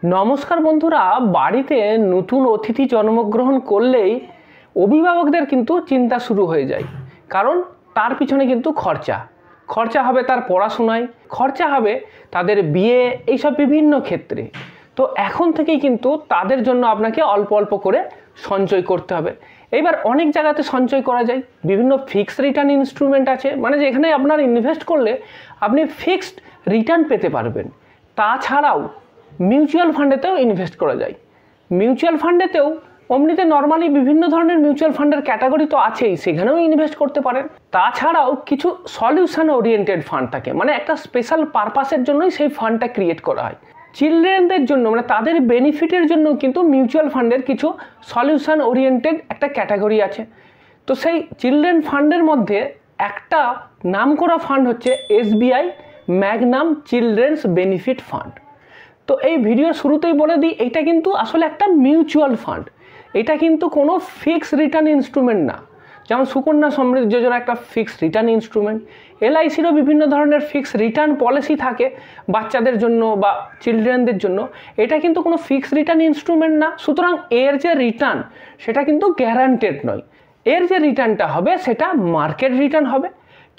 নমস্কার বন্ধুরা, বাড়িতে নতুন অতিথি জন্মগ্রহণ করলেই অভিভাবকদের কিন্তু চিন্তা শুরু হয়ে যায়। কারণ তার পিছনে কিন্তু খরচা হবে, তার পড়াশোনায় খরচা হবে, তাদের বিয়ে, এইসব বিভিন্ন ক্ষেত্রে। তো এখন থেকেই কিন্তু তাদের জন্য আপনাকে অল্প অল্প করে সঞ্চয় করতে হবে। এবার অনেক জায়গাতে সঞ্চয় করা যায়, বিভিন্ন ফিক্সড রিটার্ন ইনস্ট্রুমেন্ট আছে, মানে যেখানে আপনার ইনভেস্ট করলে আপনি ফিক্সড রিটার্ন পেতে পারবেন। তাছাড়াও মিউচুয়াল ফান্ডেতেও ইনভেস্ট করা যায়। মিউচুয়াল ফান্ডেতেও অমনিতে নর্মালি বিভিন্ন ধরনের মিউচুয়াল ফান্ডের ক্যাটাগরি তো আছেই, সেখানেও ইনভেস্ট করতে পারেন। তাছাড়াও কিছু সলিউশন ওরিয়েন্টেড ফান্ড থাকে, মানে একটা স্পেশাল পারপাসের জন্যই সেই ফান্ডটা ক্রিয়েট করা হয়। চিলড্রেনদের জন্য, মানে তাদের বেনিফিটের জন্য কিন্তু মিউচুয়াল ফান্ডের কিছু সলিউশন ওরিয়েন্টেড একটা ক্যাটাগরি আছে। তো সেই চিলড্রেন ফান্ডের মধ্যে একটা নামকরা ফান্ড হচ্ছে SBI Magnum children's benefit fund. তো এই ভিডিওর শুরুতেই বলে দিই, এটা কিন্তু আসলে একটা মিউচুয়াল ফান্ড, এটা কিন্তু কোনো ফিক্সড রিটার্ন ইনস্ট্রুমেন্ট না। যেমন সুকন্যা সমৃদ্ধি যোজনা একটা ফিক্সড রিটার্ন ইনস্ট্রুমেন্ট, LICরও বিভিন্ন ধরনের ফিক্সড রিটার্ন পলিসি থাকে বাচ্চাদের জন্য বা চিলড্রেনদের জন্য। এটা কিন্তু কোনো ফিক্সড রিটার্ন ইনস্ট্রুমেন্ট না, সুতরাং এর যে রিটার্ন সেটা কিন্তু গ্যারান্টেড নয়। এর যে রিটার্নটা হবে সেটা মার্কেট রিটার্ন হবে।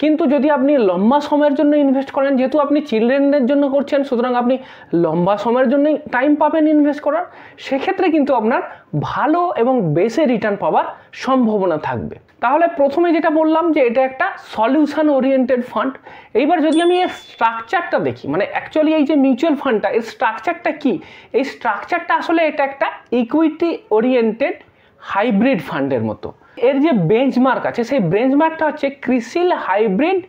কিন্তু যদি আপনি লম্বা সময়ের জন্য ইনভেস্ট করেন, যেহেতু আপনি চিলড্রেনদের জন্য করছেন, সুতরাং আপনি লম্বা সময়ের জন্যই টাইম পাবেন ইনভেস্ট করার, সেক্ষেত্রে কিন্তু আপনার ভালো এবং বেশি রিটার্ন পাওয়ার সম্ভাবনা থাকবে। তাহলে প্রথমে যেটা বললাম যে এটা একটা সলিউশন ওরিয়েন্টেড ফান্ড। এইবার যদি আমি এর স্ট্রাকচারটা দেখি, মানে অ্যাকচুয়ালি এই যে মিউচুয়াল ফান্ডটা, এর স্ট্রাকচারটা কি? এই স্ট্রাকচারটা আসলে এটা একটা ইকুইটি ওরিয়েন্টেড হাইব্রিড ফান্ডের মতো। এর যে বেঞ্চমার্ক আছে, সেই বেঞ্চমার্কটা হচ্ছে ক্রিসিল হাইব্রিড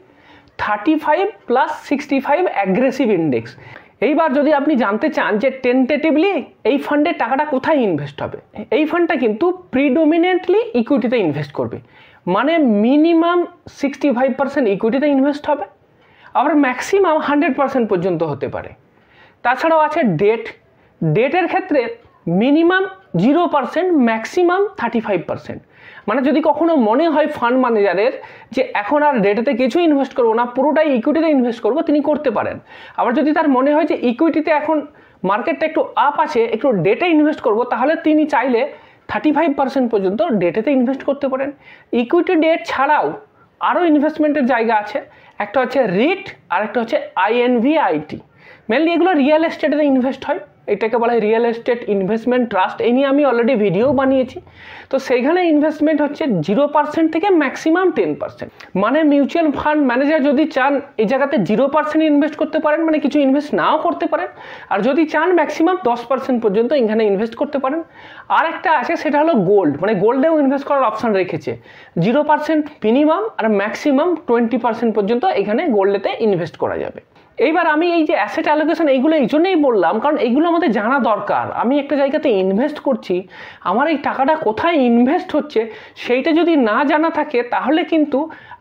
35+65 অ্যাগ্রেসিভ ইন্ডেক্স। এইবার যদি আপনি জানতে চান যে টেন্টেটিভলি এই ফান্ডের টাকাটা কোথায় ইনভেস্ট হবে, এই ফান্ডটা কিন্তু প্রিডোমিনেন্টলি ইকুইটিতে ইনভেস্ট করবে, মানে মিনিমাম 65% ইকুইটিতে ইনভেস্ট হবে, আবার ম্যাক্সিমাম 100% পর্যন্ত হতে পারে। তাছাড়াও আছে ডেটের ক্ষেত্রে মিনিমাম 0%, ম্যাক্সিমাম 35%। মানে যদি কখনো মনে হয় ফান্ড ম্যানেজারের যে এখন আর ডেটেতে কিছু ইনভেস্ট করবো না, পুরোটাই ইকুইটিতে ইনভেস্ট করবো, তিনি করতে পারেন। আবার যদি তার মনে হয় যে ইকুইটিতে এখন মার্কেটটা একটু আপ আছে, একটু ডেটে ইনভেস্ট করবো, তাহলে তিনি চাইলে 35% পর্যন্ত ডেটেতে ইনভেস্ট করতে পারেন। ইকুইটি ডেট ছাড়াও আরও ইনভেস্টমেন্টের জায়গা আছে, একটা হচ্ছে রিট আর একটা হচ্ছে INVIT। মেনলি এগুলো রিয়েল এস্টেটে ইনভেস্ট হয়, এটাকে বলা হয় রিয়েল এস্টেট ইনভেস্টমেন্ট ট্রাস্ট। এই নিয়ে আমি অলরেডি ভিডিও বানিয়েছি। তো সেইখানে ইনভেস্টমেন্ট হচ্ছে 0% থেকে ম্যাক্সিমাম 10%। মানে মিউচুয়াল ফান্ড ম্যানেজার যদি চান এই জায়গাতে 0% ইনভেস্ট করতে পারেন, মানে কিছু ইনভেস্ট নাও করতে পারেন, আর যদি চান ম্যাক্সিমাম 10% পর্যন্ত এখানে ইনভেস্ট করতে পারেন। আর একটা আছে, সেটা হলো গোল্ড, মানে গোল্ডেও ইনভেস্ট করার অপশান রেখেছে। 0% মিনিমাম আর ম্যাক্সিমাম 20% পর্যন্ত এখানে গোল্ডেতে ইনভেস্ট করা যাবে। এইবার আমি এই যে অ্যাসেট অ্যালোকেশন, এইগুলো এই জন্যই বললাম কারণ এইগুলো আমাদের জানা দরকার। আমি একটা জায়গাতে ইনভেস্ট করছি, আমার এই টাকাটা কোথায় ইনভেস্ট হচ্ছে সেইটা যদি না জানা থাকে, তাহলে কিন্তু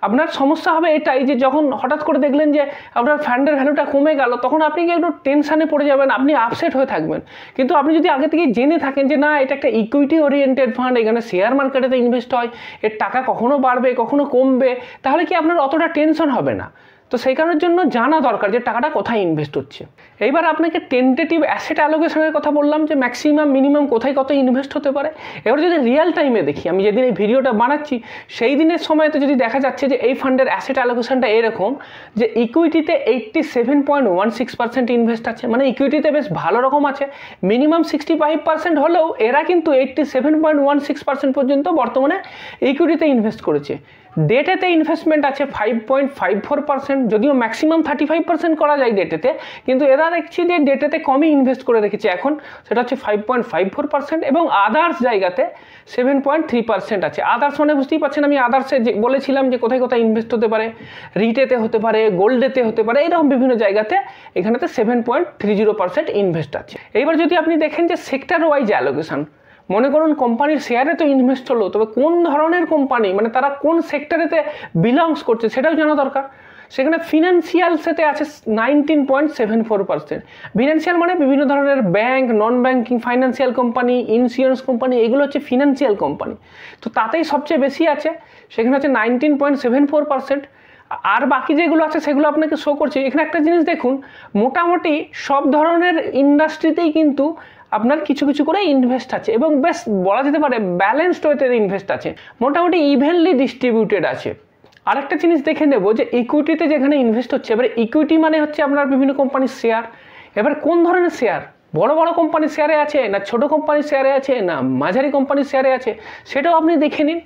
আপনার সমস্যা হবে এটাই যে যখন হঠাৎ করে দেখলেন যে আপনার ফান্ডের ভ্যালুটা কমে গেল, তখন আপনি কি একটু টেনশানে পড়ে যাবেন, আপনি আপসেট হয়ে থাকবেন। কিন্তু আপনি যদি আগে থেকে জেনে থাকেন যে না, এটা একটা ইকুইটি ওরিয়েন্টেড ফান্ড, এখানে শেয়ার মার্কেটেতে ইনভেস্ট হয়, এর টাকা কখনো বাড়বে কখনো কমবে, তাহলে কি আপনার অতটা টেনশন হবে না। তো সেই কারণের জন্য জানা দরকার যে টাকাটা কোথায় ইনভেস্ট হচ্ছে। এইবার আপনাকে টেন্টেটিভ অ্যাসেট অ্যালোকেশনের কথা বললাম যে ম্যাক্সিমাম মিনিমাম কোথায় কত ইনভেস্ট হতে পারে। এবার যদি রিয়েল টাইমে দেখি, আমি যেদিন এই ভিডিওটা বানাচ্ছি সেই দিনের সময়তে যদি দেখা যাচ্ছে যে এই ফান্ডের অ্যাসেট অ্যালোকেশনটা এরকম যে ইকুইটিতে 87.16% ইনভেস্ট আছে, মানে ইকুইটিতে বেশ ভালো রকম আছে। মিনিমাম 65% হলেও এরা কিন্তু 87.16% পর্যন্ত বর্তমানে ইকুইটিতে ইনভেস্ট করেছে। ডেটেতে ইনভেস্টমেন্ট আছে 5.54%, যদিও ম্যাক্সিমাম 35% করা যায় ডেটেতে, কিন্তু এরা দেখছি যে ডেটেতে কমই ইনভেস্ট করে রেখেছে এখন, সেটা হচ্ছে 5.54%। এবং আদার্স জায়গাতে 7.3% আছে। আদার্স মানে বুঝতেই পারছেন, আমি আদার্সে যে বলেছিলাম যে কোথায় কোথায় ইনভেস্ট হতে পারে, রিটেতে হতে পারে, গোল্ডেতে হতে পারে, এরকম বিভিন্ন জায়গাতে এখানেতে 7.30% ইনভেস্ট আছে। এইবার যদি আপনি দেখেন যে সেক্টর ওয়াইজ অ্যালোকেশন, মনে করুন কোম্পানির শেয়ারে তো ইনভেস্ট হলো, তবে কোন ধরনের কোম্পানি, মানে তারা কোন সেক্টরেতে বিলংস করছে সেটাও জানা দরকার। সেখানে ফিনান্সিয়ালসেতে আছে 19.74%। ফিনান্সিয়াল মানে বিভিন্ন ধরনের bank, non banking financial company, insurance company, এগুলো হচ্ছে ফিনান্সিয়াল কোম্পানি। তো তাতেই সবচেয়ে বেশি আছে, সেখানে হচ্ছে 19.74%। আর বাকি যেগুলো আছে সেগুলো আপনাকে শো করছে। এখানে একটা জিনিস দেখুন, মোটামুটি সব ধরনের ইন্ডাস্ট্রিতেই কিন্তু আপনার কিছু কিছু করে ইনভেস্ট আছে এবং বেশ বলা যেতে পারে ব্যালেন্সড ওয়েতে ইনভেস্ট আছে, মোটামুটি ইভেনলি ডিস্ট্রিবিউটেড আছে। আরেকটা জিনিস দেখে নেব যে ইকুইটিতে যেখানে ইনভেস্ট হচ্ছে, এবারে ইকুইটি মানে হচ্ছে আপনার বিভিন্ন কোম্পানির শেয়ার। এবার কোন ধরনের শেয়ার, বড় বড় কোম্পানির শেয়ারে আছে না ছোট কোম্পানির শেয়ারে আছে না মাঝারি কোম্পানির শেয়ারে আছে, সেটাও আপনি দেখে নিন।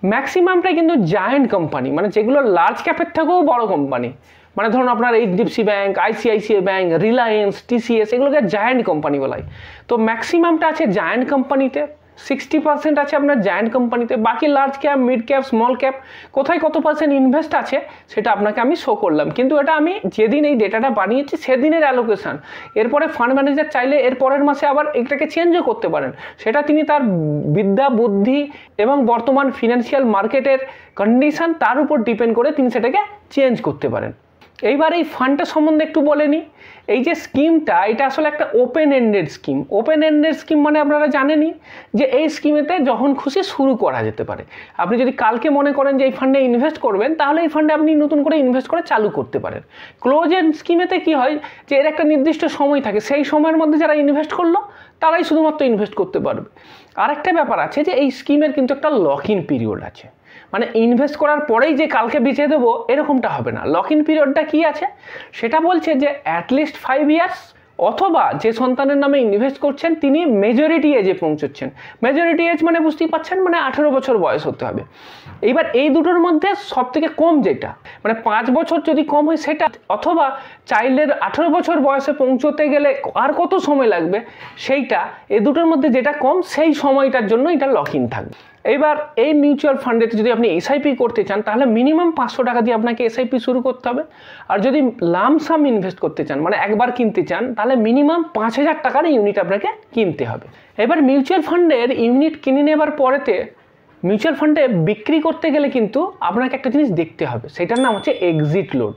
ম্যাক্সিমামটাই কিন্তু জায়ান্ট কোম্পানি, মানে যেগুলো লার্জ ক্যাপের থেকেও বড় কোম্পানি, মানে ধরুন আপনার HDFC bank, ICICI bank, Reliance, TCS, এগুলোকে জায়ান্ট কোম্পানি বলা হয়। তো ম্যাক্সিমামটা আছে জায়ান্ট কোম্পানিতে, 60% আছে আপনার জায়ান্ট কোম্পানিতে। বাকি large cap, mid cap, small cap কোথায় কত পার্সেন্ট ইনভেস্ট আছে সেটা আপনাকে আমি শো করলাম, কিন্তু এটা আমি যেদিন এই ডেটাটা বানিয়েছি সেদিনের অ্যালোকেশন। এরপরে ফান্ড ম্যানেজার চাইলে এর পরের মাসে আবার এটাকে চেঞ্জও করতে পারেন, সেটা তিনি তার বিদ্যা বুদ্ধি এবং বর্তমান ফিনান্সিয়াল মার্কেটের কন্ডিশন তার উপর ডিপেন্ড করে তিনি সেটাকে চেঞ্জ করতে পারেন। এইবার এই ফান্ডটা সম্বন্ধে একটু বলে নিই। এই যে স্কিমটা, এটা আসলে একটা open ended scheme. Open ended scheme মানে আপনারা জানেনই যে এই স্কিমেতে যখন খুশি শুরু করা যেতে পারে। আপনি যদি কালকে মনে করেন যে এই ফান্ডে ইনভেস্ট করবেন, তাহলে এই ফান্ডে আপনি নতুন করে ইনভেস্ট করে চালু করতে পারেন। ক্লোজ এন্ড স্কিমেতে কি হয় যে এর একটা নির্দিষ্ট সময় থাকে, সেই সময়ের মধ্যে যারা ইনভেস্ট করলো তারাই শুধুমাত্র ইনভেস্ট করতে পারবে। আরেকটা ব্যাপার আছে যে এই স্কিমের কিন্তু একটা লক ইন পিরিয়ড আছে, মানে ইনভেস্ট করার পরেই যে কালকে বেচে দেবো এরকমটা হবে না। লক ইন পিরিয়ডটা কি আছে সেটা বলছে যে অ্যাটলিস্ট 5 ইয়ার্স, অথবা যে সন্তানের নামে ইনভেস্ট করছেন তিনি মেজরিটি এজে পৌঁছচ্ছেন। মেজরিটি এজ মানে বুঝতেই পারছেন, মানে 18 বছর বয়স হতে হবে। এইবার এই দুটোর মধ্যে সব থেকে কম যেটা, মানে 5 বছর যদি কম হয় সেটা, অথবা চাইল্ডের 18 বছর বয়সে পৌঁছতে গেলে আর কত সময় লাগবে সেইটা, এই দুটোর মধ্যে যেটা কম সেই সময়টার জন্য এটা লক ইন থাকবে। এইবার এই মিউচুয়াল ফান্ডেতে যদি আপনি এসআইপি করতে চান তাহলে মিনিমাম 500 টাকা দিয়ে আপনাকে এসআইপি শুরু করতে হবে। আর যদি লামসাম ইনভেস্ট করতে চান, মানে একবার কিনতে চান, তাহলে মিনিমাম 5000 টাকার ইউনিট আপনাকে কিনতে হবে। এবার মিউচুয়াল ফান্ডের ইউনিট কিনে নেবার পরেতে মিউচুয়াল ফান্ডে বিক্রি করতে গেলে কিন্তু আপনাকে একটা জিনিস দেখতে হবে, সেটার নাম হচ্ছে এক্সিট লোড।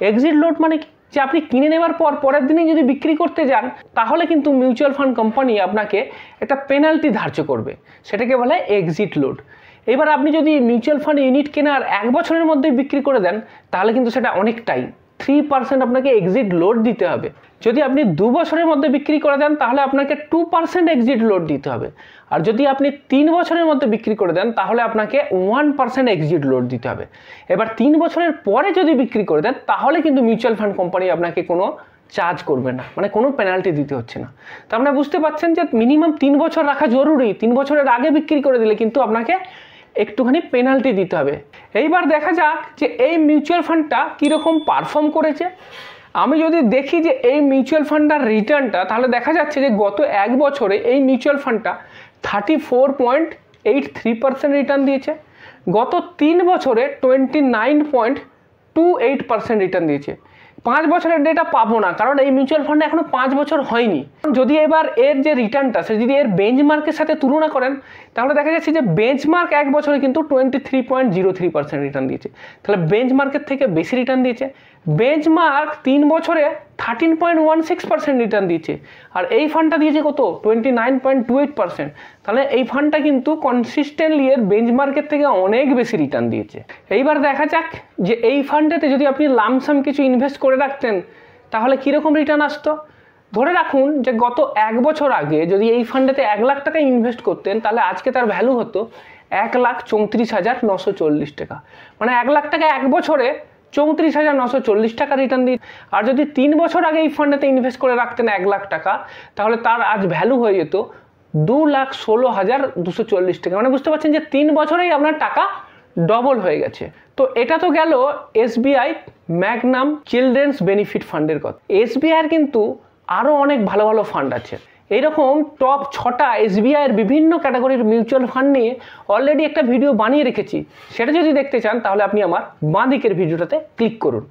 এক্সিট লোড মানে যে আপনি কিনে নেবার পর পরের দিনে যদি বিক্রি করতে যান তাহলে কিন্তু মিউচুয়াল ফান্ড কোম্পানি আপনাকে একটা পেনাল্টি ধার্য করবে, সেটাকে বলে এক্সিট লোড। এবার আপনি যদি মিউচুয়াল ফান্ড ইউনিট কেনার 1 বছরের মধ্যে বিক্রি করে দেন তাহলে কিন্তু সেটা অনেকটাই 3% আপনাকে এক্সিট লোড দিতে হবে। যদি আপনি 2 বছরের মধ্যে বিক্রি করে দেন তাহলে আপনাকে 2% এক্সিট লোড দিতে হবে। আর যদি আপনি 3 বছরের মধ্যে বিক্রি করে দেন তাহলে আপনাকে 1% এক্সিট লোড দিতে হবে। এবার 3 বছরের পরে যদি বিক্রি করে দেন তাহলে কিন্তু মিউচুয়াল ফান্ড কোম্পানি আপনাকে কোনো চার্জ করবে না, মানে কোনো পেনাল্টি দিতে হচ্ছে না। তো আপনারা বুঝতে পারছেন যে মিনিমাম 3 বছর রাখা জরুরি। 3 বছরের আগে বিক্রি করে দিলে কিন্তু আপনাকে একটুখানি পেনাল্টি দিতে হবে। এইবার দেখা যাক যে এই মিউচুয়াল ফান্ডটা কীরকম পারফর্ম করেছে। আমি যদি দেখি যে এই মিউচুয়াল ফান্ডটার রিটার্নটা, তাহলে দেখা যাচ্ছে যে গত 1 বছরে এই মিউচুয়াল ফান্ডটা 34.83% রিটার্ন দিয়েছে। গত 3 বছরে 29.28% রিটার্ন দিয়েছে। 5 বছরের ডেটা পাবো না, কারণ এই মিউচুয়াল ফান্ডে এখনো 5 বছর হয়নি। যদি এবার এর যে রিটার্নটা সে যদি এর বেঞ্চমার্কের সাথে তুলনা করেন তাহলে দেখা যাচ্ছে যে বেঞ্চমার্ক 1 বছরে কিন্তু 23.03% রিটার্ন দিয়েছে, তাহলে বেঞ্চমার্কের থেকে বেশি রিটার্ন দিয়েছে। বেঞ্চমার্ক 3 বছরে 13.16% রিটার্ন দিয়েছে, আর এই ফান্ডটা দিয়েছে কত 29.28%। তাহলে এই ফান্ডটা কিন্তু কনসিস্টেন্টলি এর বেঞ্চমার্কের থেকে অনেক বেশি রিটার্ন দিয়েছে। এইবার দেখা যাক যে এই ফান্ডেতে যদি আপনি লামসাম কিছু ইনভেস্ট করে রাখতেন তাহলে কীরকম রিটার্ন আসতো। ধরে রাখুন যে গত 1 বছর আগে যদি এই ফান্ডেতে 1 লাখ টাকা ইনভেস্ট করতেন তাহলে আজকে তার ভ্যালু হতো 1,34,940 টাকা, মানে 1 লাখ টাকা 1 বছরে 34,940 টাকা রিটার্ন দিয়ে। আর যদি 3 বছর আগে এই ফান্ডেতে ইনভেস্ট করে রাখতেন 1 লাখ টাকা তাহলে তার আজ ভ্যালু হয়ে যেত 2,16,240 টাকা, মানে বুঝতে পারছেন যে 3 বছরেই আপনার টাকা ডবল হয়ে গেছে। তো এটা তো গেল এসবিআই ম্যাগনাম চিলড্রেন্স বেনিফিট ফান্ডের কথা। এসবিআইয়ের কিন্তু আরও অনেক ভালো ভালো ফান্ড আছে। এইরকম টপ 6টা এসবিআইয়ের বিভিন্ন ক্যাটাগরির মিউচুয়াল ফান্ড নিয়ে অলরেডি একটা ভিডিও বানিয়ে রেখেছি, সেটা যদি দেখতে চান তাহলে আপনি আমার বাঁ দিকের ভিডিওটাতে ক্লিক করুন।